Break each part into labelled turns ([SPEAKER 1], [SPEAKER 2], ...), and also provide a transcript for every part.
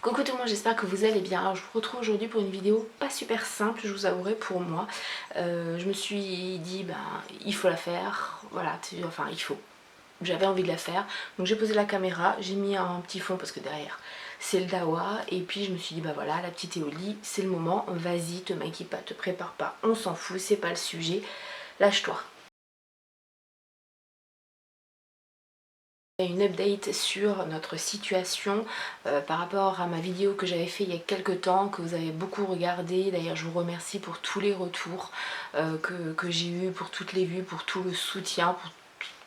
[SPEAKER 1] Coucou tout le monde, j'espère que vous allez bien. Alors, je vous retrouve aujourd'hui pour une vidéo pas super simple, je vous avouerai, pour moi. Je me suis dit, il faut la faire, voilà, enfin il faut. J'avais envie de la faire, donc j'ai posé la caméra, j'ai mis un petit fond parce que derrière c'est le dawa, et puis je me suis dit voilà, la petite est au lit, c'est le moment, vas-y, te maquille pas, te prépare pas, on s'en fout, c'est pas le sujet, lâche-toi. Une update sur notre situation par rapport à ma vidéo que j'avais fait il y a quelques temps, que vous avez beaucoup regardé. D'ailleurs je vous remercie pour tous les retours que j'ai eu, pour toutes les vues, pour tout le soutien, pour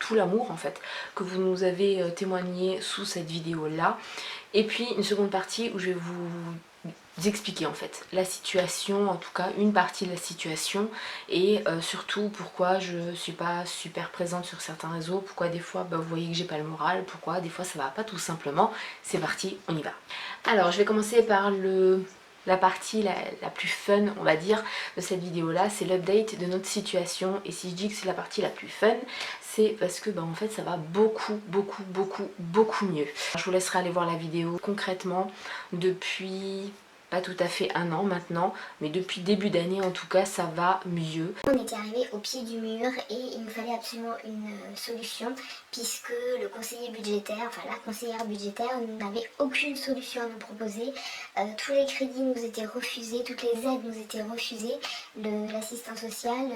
[SPEAKER 1] tout l'amour en fait que vous nous avez témoigné sous cette vidéo là. Et puis une seconde partie où je vais vous expliquer en fait la situation, en tout cas une partie de la situation, et surtout pourquoi je suis pas super présente sur certains réseaux, pourquoi des fois vous voyez que j'ai pas le moral, pourquoi des fois ça va pas tout simplement. C'est parti, on y va. Alors je vais commencer par la partie la plus fun on va dire de cette vidéo là, c'est l'update de notre situation. Et si je dis que c'est la partie la plus fun, c'est parce que en fait ça va beaucoup mieux. Je vous laisserai aller voir la vidéo. Concrètement, depuis pas tout à fait un an maintenant, mais depuis début d'année en tout cas ça va mieux.
[SPEAKER 2] On était arrivé au pied du mur et il nous fallait absolument une solution, puisque le conseiller budgétaire, enfin la conseillère budgétaire n'avait aucune solution à nous proposer. Tous les crédits nous étaient refusés, toutes les aides nous étaient refusées. L'assistant social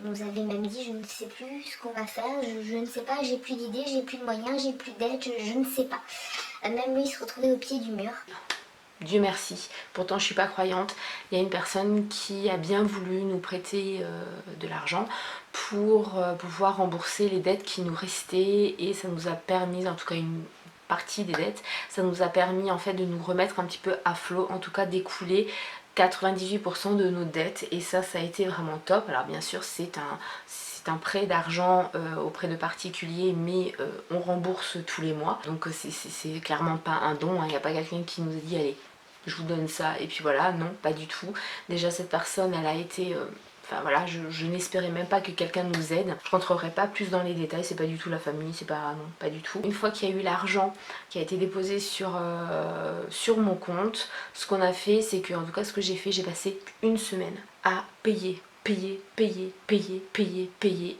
[SPEAKER 2] nous avait même dit je ne sais plus ce qu'on va faire, je ne sais pas, j'ai plus d'idées, j'ai plus de moyens, j'ai plus d'aide, je ne sais pas. Même lui il se retrouvait au pied du mur.
[SPEAKER 1] Dieu merci, pourtant je suis pas croyante, il y a une personne qui a bien voulu nous prêter de l'argent pour pouvoir rembourser les dettes qui nous restaient, et ça nous a permis, en tout cas une partie des dettes, ça nous a permis en fait de nous remettre un petit peu à flot, en tout cas d'écouler 98% de nos dettes, et ça a été vraiment top. Alors bien sûr c'est un prêt d'argent auprès de particuliers, mais on rembourse tous les mois, donc c'est clairement pas un don, il n'y a pas quelqu'un qui nous a dit allez je vous donne ça et puis voilà, non, pas du tout. Déjà cette personne elle a été enfin voilà, je n'espérais même pas que quelqu'un nous aide. Je rentrerai pas plus dans les détails, c'est pas du tout la famille, c'est pas, non, pas du tout. Une fois qu'il y a eu l'argent qui a été déposé sur mon compte, ce qu'on a fait, c'est que, en tout cas ce que j'ai fait, j'ai passé une semaine à payer, et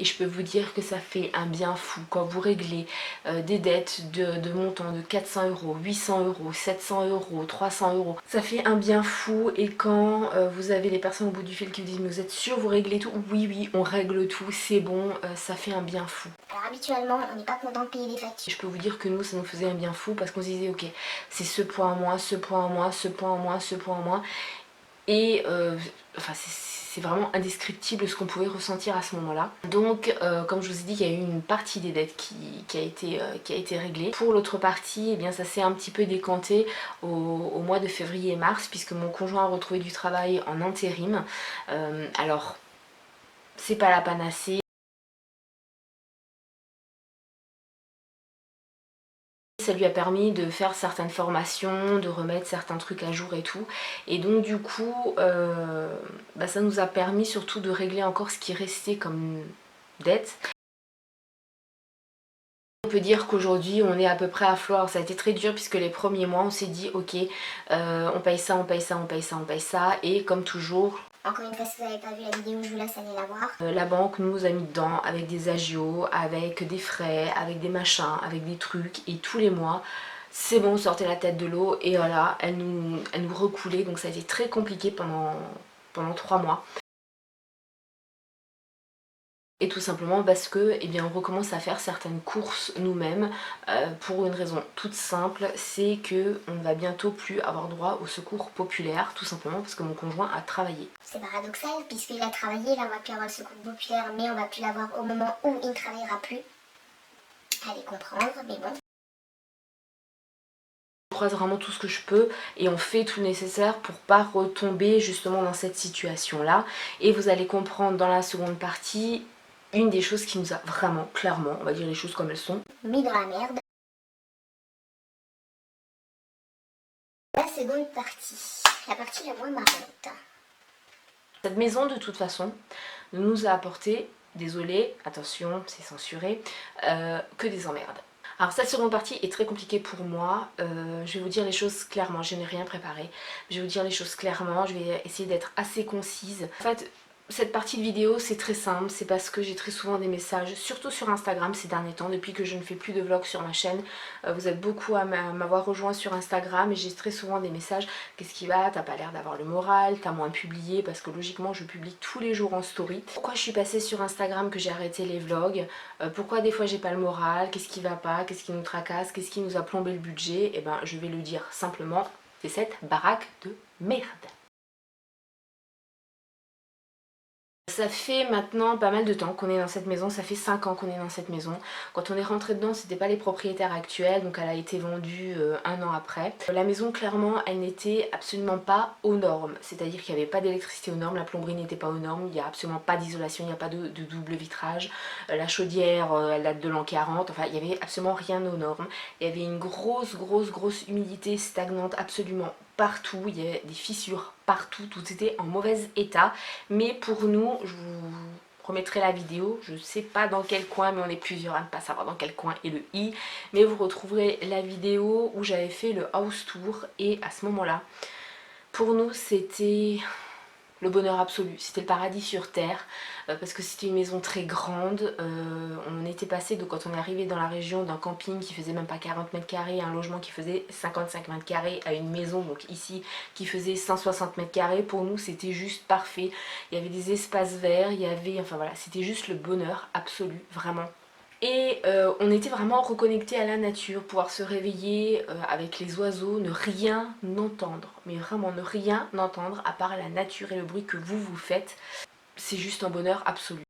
[SPEAKER 1] je peux vous dire que ça fait un bien fou quand vous réglez des dettes de montant de 400 €, 800 €, 700 €, 300 €, ça fait un bien fou. Et quand vous avez les personnes au bout du fil qui vous disent mais vous êtes sûr vous réglez tout, oui on règle tout, c'est bon, ça fait un bien fou.
[SPEAKER 2] Alors habituellement on n'est pas content de payer les factures.
[SPEAKER 1] Je peux vous dire que nous ça nous faisait un bien fou parce qu'on se disait ok c'est ce point en moins, ce point en moins, ce point en moins, ce point en moins, et enfin c'est vraiment indescriptible ce qu'on pouvait ressentir à ce moment-là. Donc comme je vous ai dit, il y a eu une partie des dettes qui a été réglée. Pour l'autre partie, eh bien, ça s'est un petit peu décanté au mois de février et mars, puisque mon conjoint a retrouvé du travail en intérim. Alors c'est pas la panacée. Ça lui a permis de faire certaines formations, de remettre certains trucs à jour et tout. Et donc du coup, ça nous a permis surtout de régler encore ce qui restait comme dette. On peut dire qu'aujourd'hui on est à peu près à flot. Alors ça a été très dur puisque les premiers mois on s'est dit ok on paye ça, on paye ça, on paye ça, on paye ça, et comme toujours...
[SPEAKER 2] Encore une fois, si vous n'avez pas vu la vidéo, je vous laisse aller la voir.
[SPEAKER 1] La banque nous a mis dedans avec des agios, avec des frais, avec des machins, avec des trucs, et tous les mois, c'est bon, on sortait la tête de l'eau, et voilà, elle nous recoulait. Donc ça a été très compliqué pendant 3 mois. Et tout simplement parce que on recommence à faire certaines courses nous-mêmes pour une raison toute simple, c'est que on ne va bientôt plus avoir droit au secours populaire, tout simplement parce que mon conjoint a travaillé.
[SPEAKER 2] C'est paradoxal puisqu'il a travaillé, là on va plus avoir le secours populaire, mais on va plus l'avoir au moment où il ne travaillera plus. Allez comprendre, mais bon.
[SPEAKER 1] Je croise vraiment tout ce que je peux et on fait tout le nécessaire pour pas retomber justement dans cette situation là, et vous allez comprendre dans la seconde partie une des choses qui nous a vraiment, clairement, on va dire les choses comme elles sont,
[SPEAKER 2] mis dans la merde. La seconde partie, la partie la moins marrante.
[SPEAKER 1] Cette maison de toute façon ne nous a apporté, désolé, attention c'est censuré, que des emmerdes. Alors cette seconde partie est très compliquée pour moi, je vais vous dire les choses clairement, je n'ai rien préparé, je vais vous dire les choses clairement, je vais essayer d'être assez concise. En fait, cette partie de vidéo c'est très simple, c'est parce que j'ai très souvent des messages, surtout sur Instagram ces derniers temps, depuis que je ne fais plus de vlogs sur ma chaîne. Vous êtes beaucoup à m'avoir rejoint sur Instagram et j'ai très souvent des messages: qu'est-ce qui va, t'as pas l'air d'avoir le moral, t'as moins publié, parce que logiquement je publie tous les jours en story. Pourquoi je suis passée sur Instagram, que j'ai arrêté les vlogs, pourquoi des fois j'ai pas le moral, qu'est-ce qui va pas, qu'est-ce qui nous tracasse, qu'est-ce qui nous a plombé le budget? Et ben je vais le dire simplement, c'est cette baraque de merde. Ça fait maintenant pas mal de temps qu'on est dans cette maison, ça fait 5 ans qu'on est dans cette maison. Quand on est rentré dedans, c'était pas les propriétaires actuels, donc elle a été vendue un an après. La maison, clairement, elle n'était absolument pas aux normes, c'est-à-dire qu'il n'y avait pas d'électricité aux normes, la plomberie n'était pas aux normes, il n'y a absolument pas d'isolation, il n'y a pas de double vitrage, la chaudière, elle date de l'an 40, enfin il n'y avait absolument rien aux normes. Il y avait une grosse humidité stagnante absolument partout, il y avait des fissures partout, tout était en mauvais état. Mais pour nous, je vous remettrai la vidéo, je ne sais pas dans quel coin, mais on est plusieurs à ne pas savoir dans quel coin est le i, mais vous retrouverez la vidéo où j'avais fait le house tour, et à ce moment là pour nous c'était le bonheur absolu, c'était le paradis sur terre, parce que c'était une maison très grande. On était passé, donc quand on est arrivé dans la région, d'un camping qui faisait même pas 40 mètres carrés, un logement qui faisait 55 mètres carrés, à une maison donc ici qui faisait 160 mètres carrés. Pour nous c'était juste parfait, il y avait des espaces verts, il y avait, enfin voilà, c'était juste le bonheur absolu, vraiment. Et on était vraiment reconnectés à la nature, pouvoir se réveiller avec les oiseaux, ne rien entendre, mais vraiment ne rien entendre à part la nature et le bruit que vous faites. C'est juste un bonheur absolu.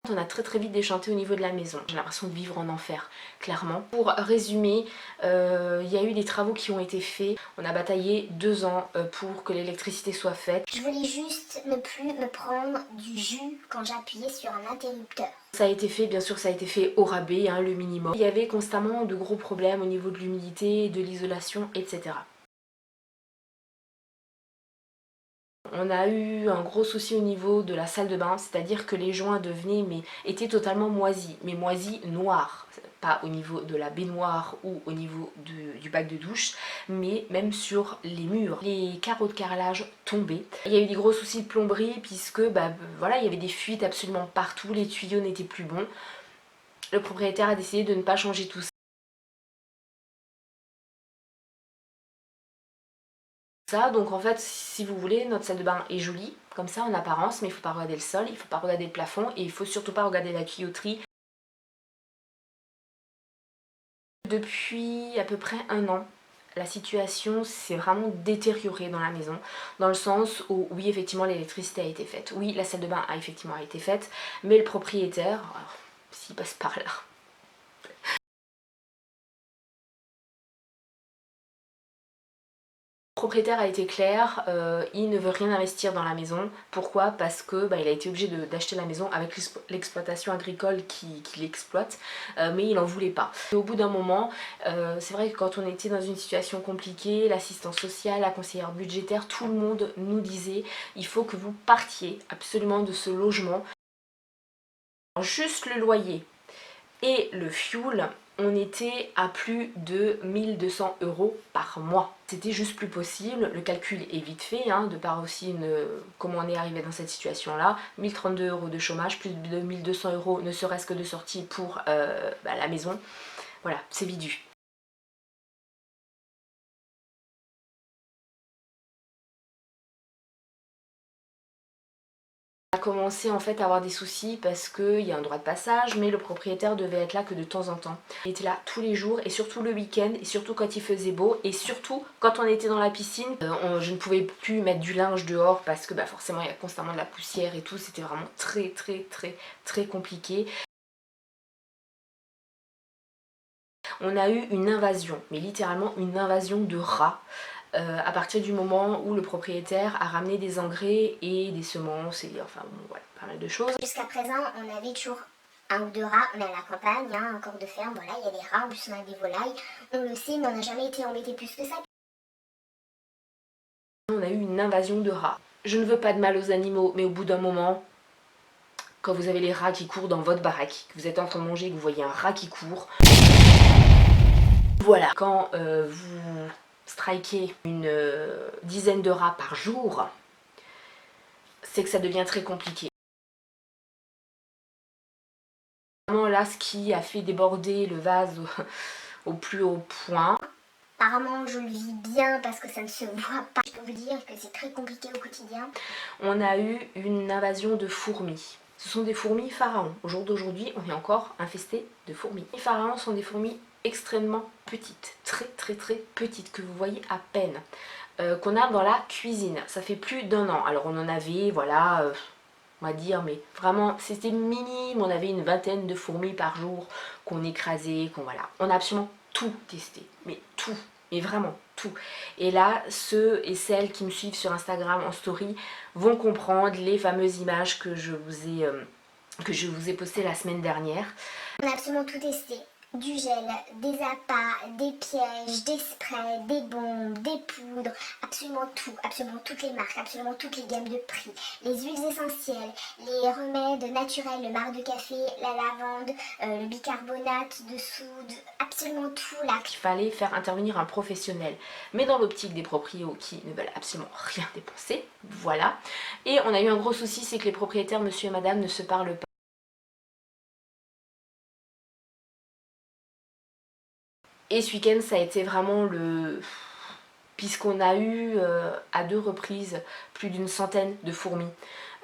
[SPEAKER 1] On a très vite déchanté au niveau de la maison. J'ai l'impression de vivre en enfer, clairement. Pour résumer, il y a eu des travaux qui ont été faits. On a bataillé 2 ans pour que l'électricité soit faite.
[SPEAKER 2] Je voulais juste ne plus me prendre du jus quand j'appuyais sur un interrupteur.
[SPEAKER 1] Ça a été fait, bien sûr ça a été fait au rabais, hein, le minimum. Il y avait constamment de gros problèmes au niveau de l'humidité, de l'isolation, etc. On a eu un gros souci au niveau de la salle de bain, c'est-à-dire que les joints étaient totalement moisis, mais moisis noirs. Pas au niveau de la baignoire ou au niveau du bac de douche, mais même sur les murs. Les carreaux de carrelage tombaient. Il y a eu des gros soucis de plomberie puisque voilà, il y avait des fuites absolument partout, les tuyaux n'étaient plus bons. Le propriétaire a décidé de ne pas changer tout ça. Donc en fait, si vous voulez, notre salle de bain est jolie, comme ça en apparence, mais il ne faut pas regarder le sol, il ne faut pas regarder le plafond et il ne faut surtout pas regarder la tuyauterie. Depuis à peu près un an, la situation s'est vraiment détériorée dans la maison, dans le sens où oui effectivement l'électricité a été faite, oui la salle de bain a effectivement été faite, mais le propriétaire, s'il passe par là, le propriétaire a été clair, il ne veut rien investir dans la maison. Pourquoi? Parce que il a été obligé d'acheter la maison avec l'exploitation agricole qui l'exploite, mais il n'en voulait pas. Et au bout d'un moment, c'est vrai que quand on était dans une situation compliquée, l'assistance sociale, la conseillère budgétaire, tout le monde nous disait: il faut que vous partiez absolument de ce logement. Juste le loyer et le fuel, on était à plus de 1200 € par mois. C'était juste plus possible, le calcul est vite fait, hein, de par aussi comment on est arrivé dans cette situation-là. 1032 € de chômage, plus de 1200 € ne serait-ce que de sortie pour la maison. Voilà, c'est vidu. On a commencé en fait à avoir des soucis parce qu'il y a un droit de passage, mais le propriétaire devait être là que de temps en temps. Il était là tous les jours et surtout le week-end, et surtout quand il faisait beau, et surtout quand on était dans la piscine. Je ne pouvais plus mettre du linge dehors parce que forcément il y a constamment de la poussière et tout, c'était vraiment très compliqué. On a eu une invasion, mais littéralement une invasion de rats. À partir du moment où le propriétaire a ramené des engrais et des semences et enfin bon, voilà, pas mal de choses.
[SPEAKER 2] Jusqu'à présent, on avait toujours un ou deux rats, on est à la campagne, hein, encore de ferme, voilà, il y a des rats, en plus on a des volailles, on le sait, mais on n'a jamais été embêté plus que ça.
[SPEAKER 1] On a eu une invasion de rats. Je ne veux pas de mal aux animaux, mais au bout d'un moment, Quand vous avez les rats qui courent dans votre baraque, que vous êtes en train de manger et que vous voyez un rat qui court. Voilà. Quand vous strikez une dizaine de rats par jour, c'est que ça devient très compliqué. Vraiment là, ce qui a fait déborder le vase au plus haut point.
[SPEAKER 2] Apparemment je le vis bien parce que ça ne se voit pas. Je peux vous dire que c'est très compliqué au quotidien.
[SPEAKER 1] On a eu une invasion de fourmis. Ce sont des fourmis pharaons. Au jour d'aujourd'hui, on est encore infesté de fourmis. Les pharaons sont des fourmis extrêmement petites, très petites, que vous voyez à peine, qu'on a dans la cuisine. Ça fait plus d'1 an. Alors on en avait, voilà, on va dire, mais vraiment c'était minime. On avait une vingtaine de fourmis par jour qu'on écrasait, qu'on voilà. On a absolument tout testé, mais tout. Mais vraiment tout. Et là, ceux et celles qui me suivent sur Instagram en story vont comprendre les fameuses images que je vous ai postées la semaine dernière.
[SPEAKER 2] On a absolument tout testé. Du gel, des appâts, des pièges, des sprays, des bombes, des poudres, absolument tout, absolument toutes les marques, absolument toutes les gammes de prix, les huiles essentielles, les remèdes naturels, le marc de café, la lavande, le bicarbonate de soude, absolument tout là.
[SPEAKER 1] Il fallait faire intervenir un professionnel, mais dans l'optique des proprios qui ne veulent absolument rien dépenser, voilà. Et on a eu un gros souci, c'est que les propriétaires, monsieur et madame, ne se parlent pas. Et ce week-end, ça a été vraiment le... Puisqu'on a eu à 2 reprises plus d'une centaine de fourmis.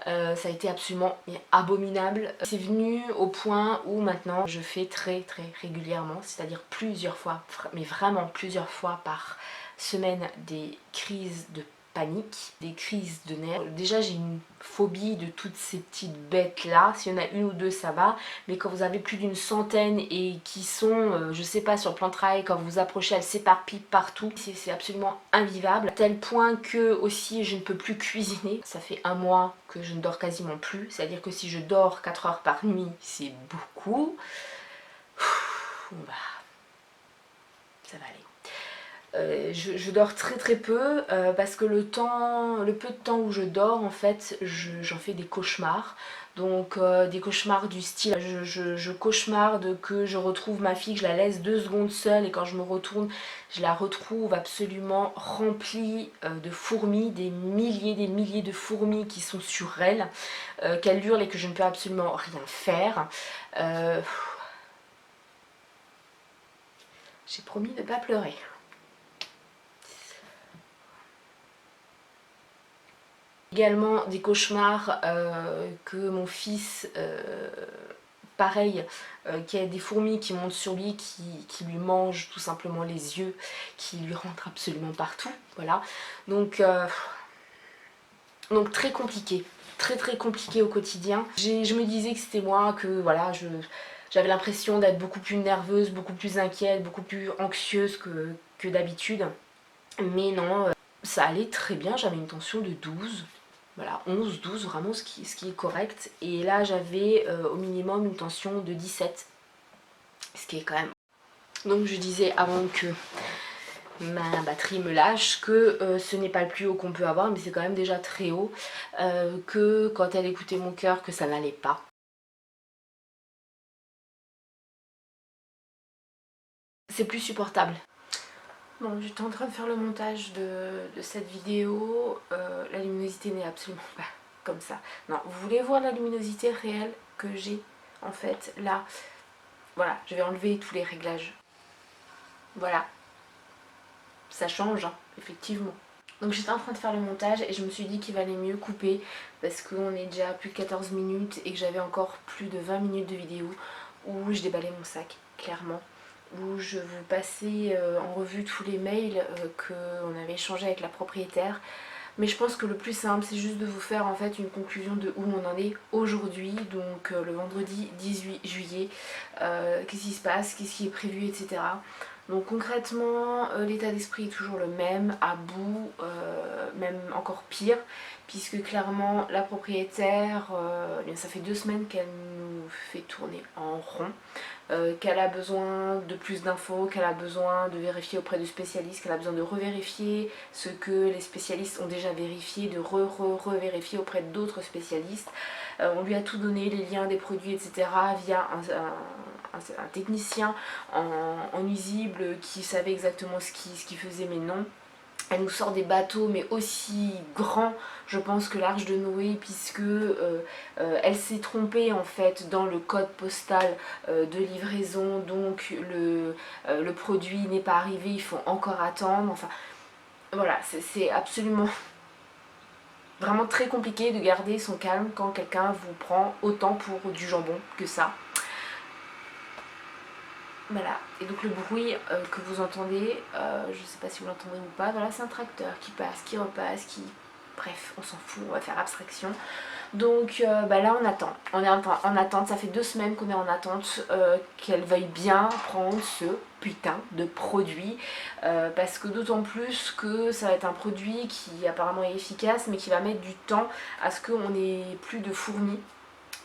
[SPEAKER 1] Ça a été absolument abominable. C'est venu au point où maintenant je fais très régulièrement, c'est-à-dire plusieurs fois, mais vraiment plusieurs fois par semaine, des crises de panique, des crises de nerfs. Déjà j'ai une phobie de toutes ces petites bêtes là. S'il y en a une ou deux ça va, mais quand vous avez plus d'une centaine et qui sont, je sais pas, sur le plan de travail, quand vous vous approchez, elles s'éparpillent partout, c'est absolument invivable, à tel point que aussi je ne peux plus cuisiner. Ça fait 1 mois que je ne dors quasiment plus, c'est à dire que si je dors 4 heures par nuit, c'est beaucoup. Bah, ça va aller. Je dors très peu parce que le peu de temps où je dors, en fait, j'en fais des cauchemars. Donc des cauchemars du style, je cauchemarde que je retrouve ma fille, que je la laisse 2 secondes seule et quand je me retourne, je la retrouve absolument remplie de fourmis, des milliers de fourmis qui sont sur elle, qu'elle hurle et que je ne peux absolument rien faire. J'ai promis de ne pas pleurer. Également des cauchemars que mon fils, pareil, qui a des fourmis qui montent sur lui, qui lui mangent tout simplement les yeux, qui lui rentrent absolument partout, voilà. Donc très compliqué, très compliqué au quotidien. Je me disais que c'était moi, que voilà, j'avais l'impression d'être beaucoup plus nerveuse, beaucoup plus inquiète, beaucoup plus anxieuse que d'habitude. Mais non, ça allait très bien, j'avais une tension de 12. Voilà, 11, 12, vraiment ce qui est correct. Et là, j'avais au minimum une tension de 17. Ce qui est quand même... Donc je disais avant que ma batterie me lâche que ce n'est pas le plus haut qu'on peut avoir, mais c'est quand même déjà très haut. Que quand elle écoutait mon cœur, que ça n'allait pas. C'est plus supportable. Bon, j'étais en train de faire le montage de cette vidéo. La luminosité n'est absolument pas comme ça. Non, vous voulez voir la luminosité réelle que j'ai en fait là. Voilà, je vais enlever tous les réglages. Voilà. Ça change, hein, effectivement. Donc j'étais en train de faire le montage et je me suis dit qu'il valait mieux couper parce qu'on est déjà à plus de 14 minutes et que j'avais encore plus de 20 minutes de vidéo où je déballais mon sac, clairement. Où je vous passais en revue tous les mails qu'on avait échangés avec la propriétaire. Mais je pense que le plus simple, c'est juste de vous faire en fait une conclusion de où on en est aujourd'hui, donc le vendredi 18 juillet, qu'est-ce qui se passe, qu'est-ce qui est prévu, etc. Donc concrètement, l'état d'esprit est toujours le même, à bout, même encore pire, puisque clairement la propriétaire, ça fait 2 semaines qu'elle nous fait tourner en rond. qu'elle a besoin de plus d'infos, qu'elle a besoin de vérifier auprès de spécialistes, qu'elle a besoin de revérifier ce que les spécialistes ont déjà vérifié, de revérifier auprès d'autres spécialistes. On lui a tout donné, les liens des produits, etc. via un technicien en nuisible qui savait exactement ce qu'il faisait, mais non. Elle nous sort des bateaux, mais aussi grands, je pense, que l'Arche de Noé, puisque elle s'est trompée en fait dans le code postal de livraison, donc le produit n'est pas arrivé, il faut encore attendre. Enfin, voilà, c'est absolument vraiment très compliqué de garder son calme quand quelqu'un vous prend autant pour du jambon que ça. Voilà, et donc le bruit que vous entendez, je ne sais pas si vous l'entendez ou pas, voilà, c'est un tracteur qui passe, qui repasse, qui... Bref, on s'en fout, on va faire abstraction. Donc là on attend, on est en attente, ça fait 2 semaines qu'on est en attente qu'elle veuille bien prendre ce putain de produit, parce que d'autant plus que ça va être un produit qui apparemment est efficace, mais qui va mettre du temps à ce qu'on ait plus de fourmis.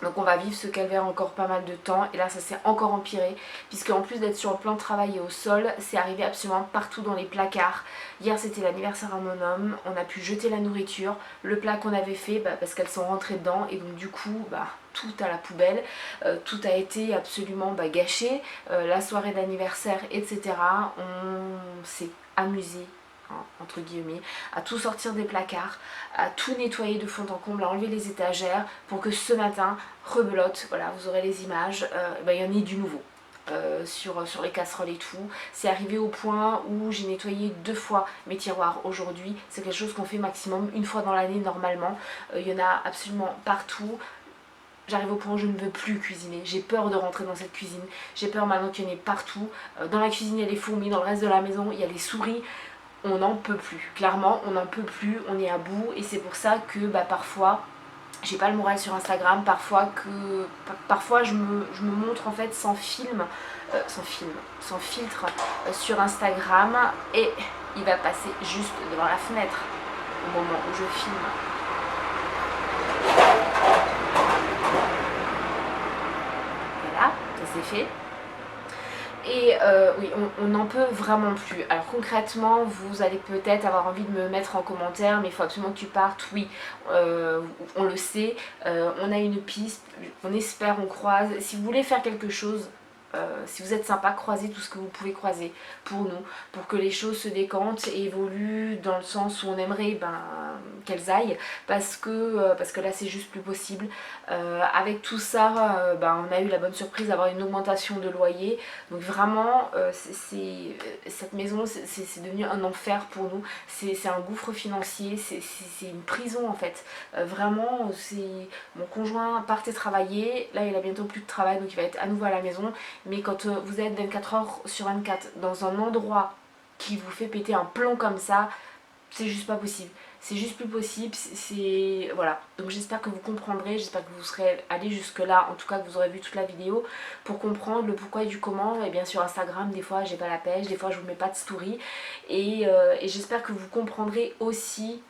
[SPEAKER 1] Donc on va vivre ce calvaire encore pas mal de temps, et là ça s'est encore empiré, puisque en plus d'être sur le plan de travail et au sol, c'est arrivé absolument partout dans les placards. Hier c'était l'anniversaire à mon homme, on a pu jeter la nourriture, le plat qu'on avait fait, parce qu'elles sont rentrées dedans, et donc du coup tout à la poubelle, tout a été absolument gâché, la soirée d'anniversaire, etc. On s'est amusé, entre guillemets, à tout sortir des placards, à tout nettoyer de fond en comble, à enlever les étagères pour que ce matin, rebelote, voilà, vous aurez les images, il y en ait du nouveau. Sur les casseroles et tout, c'est arrivé au point où j'ai nettoyé 2 fois mes tiroirs aujourd'hui. C'est quelque chose qu'on fait maximum 1 fois dans l'année normalement. Il y en a absolument partout. J'arrive au point où je ne veux plus cuisiner, j'ai peur de rentrer dans cette cuisine, j'ai peur maintenant qu'il y en ait partout. Dans la cuisine il y a les fourmis, dans le reste de la maison il y a les souris. On n'en peut plus, clairement on n'en peut plus, on est à bout, et c'est pour ça que parfois j'ai pas le moral sur Instagram, parfois je me montre en fait sans filtre sur Instagram, et il va passer juste devant la fenêtre au moment où je filme. Voilà, ça c'est fait. Et oui, on n'en peut vraiment plus. Alors concrètement, vous allez peut-être avoir envie de me mettre en commentaire, mais il faut absolument que tu partes. Oui, on le sait, on a une piste, on espère, on croise. Si vous voulez faire quelque chose, si vous êtes sympa, croisez tout ce que vous pouvez croiser pour nous, pour que les choses se décantent et évoluent dans le sens où on aimerait qu'elles aillent, parce que là c'est juste plus possible. Avec tout ça, on a eu la bonne surprise d'avoir une augmentation de loyer, donc vraiment cette maison c'est devenu un enfer pour nous, c'est un gouffre financier, c'est une prison en fait. Vraiment, mon conjoint partait travailler, là il a bientôt plus de travail, donc il va être à nouveau à la maison. Mais quand vous êtes 24 heures sur 24 dans un endroit qui vous fait péter un plomb comme ça, c'est juste pas possible. C'est juste plus possible, voilà. Donc j'espère que vous comprendrez, j'espère que vous serez allé jusque là, en tout cas que vous aurez vu toute la vidéo pour comprendre le pourquoi et du comment. Et bien sur Instagram, des fois j'ai pas la pêche, des fois je vous mets pas de story, et j'espère que vous comprendrez aussi.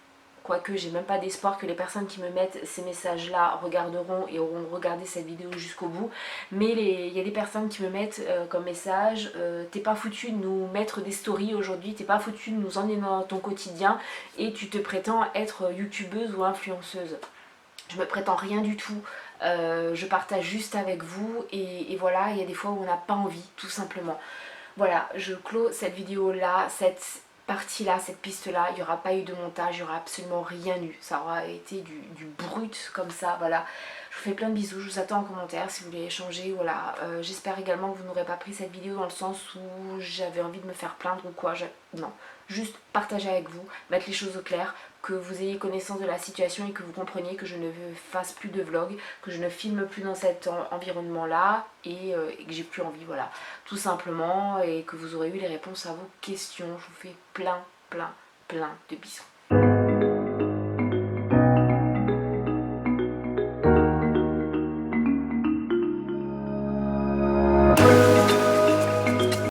[SPEAKER 1] Quoique j'ai même pas d'espoir que les personnes qui me mettent ces messages là regarderont et auront regardé cette vidéo jusqu'au bout. Mais il y a des personnes qui me mettent comme message t'es pas foutu de nous mettre des stories aujourd'hui, t'es pas foutu de nous emmener dans ton quotidien et tu te prétends être youtubeuse ou influenceuse. Je me prétends rien du tout, je partage juste avec vous, et voilà, il y a des fois où on n'a pas envie, tout simplement. Voilà, je clôt cette vidéo là, cette partie là, cette piste là, il n'y aura pas eu de montage, il n'y aura absolument rien eu, ça aura été du brut comme ça, voilà. Je vous fais plein de bisous, je vous attends en commentaire si vous voulez échanger, voilà. J'espère également que vous n'aurez pas pris cette vidéo dans le sens où j'avais envie de me faire plaindre ou quoi, non. Juste partager avec vous, mettre les choses au clair, que vous ayez connaissance de la situation et que vous compreniez que je ne fasse plus de vlog, que je ne filme plus dans cet environnement là, et que j'ai plus envie, voilà, tout simplement, et que vous aurez eu les réponses à vos questions. Je vous fais plein de bisous.